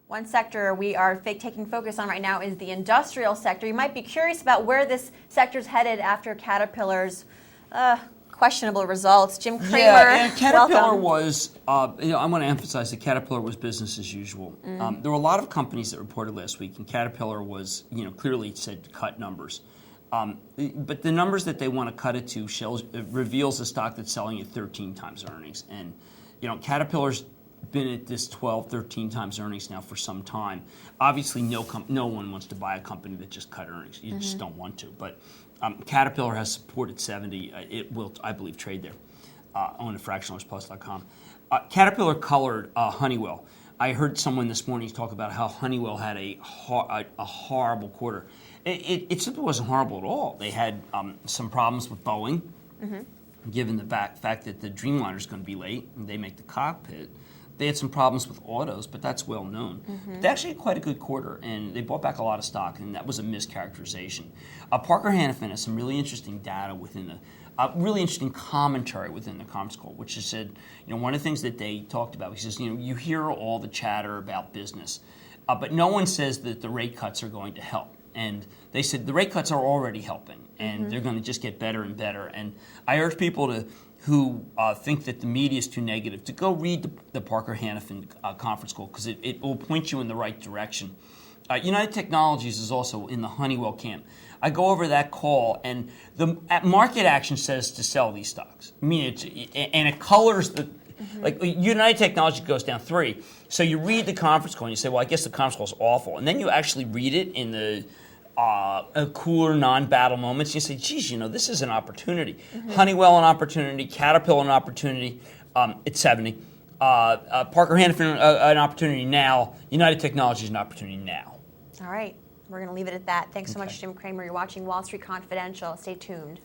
One sector we are taking focus on right now is the industrial sector. You might be curious about where this sector's headed after Caterpillar's questionable results. Jim Cramer, yeah, Caterpillar welcome. was, I want to emphasize that Caterpillar was business as usual. There were a lot of companies that reported last week, and Caterpillar was, clearly said to cut numbers. But the numbers that they want to cut it to reveals a stock that's selling at 13 times earnings. And, Caterpillar's been at this 12, 13 times earnings now for some time. Obviously, no one wants to buy a company that just cut earnings. You just don't want to. But Caterpillar has support at 70. It will, I believe, trade there on the fractionalersplus.com. Caterpillar colored Honeywell. I heard someone this morning talk about how Honeywell had a horrible quarter. It simply wasn't horrible at all. They had some problems with Boeing, given the fact that the Dreamliner is going to be late and they make the cockpit. They had some problems with autos, but that's well known. But they actually had quite a good quarter, and they bought back a lot of stock, and that was a mischaracterization. Parker Hannifin has some really interesting data within the, really interesting commentary within the conference call, which is said, one of the things that they talked about, he says, you hear all the chatter about business, but no one says that the rate cuts are going to help. And they said the rate cuts are already helping, and they're going to just get better and better. And I urge people who think that the media is too negative to go read the Parker Hannifin conference call, because it will point you in the right direction. United Technologies is also in the Honeywell camp. I go over that call, and the market action says to sell these stocks. I mean, it colors the. Like United Technology goes down 3. So you read the conference call and you say, well, I guess the conference call is awful. And then you actually read it in the cooler, non-battle moments. You say, geez, this is an opportunity. Honeywell an opportunity, Caterpillar an opportunity at 70. Parker Hannifin an opportunity now. United Technologies an opportunity now. All right. We're going to leave it at that. Thanks so much, Jim Cramer. You're watching Wall Street Confidential. Stay tuned.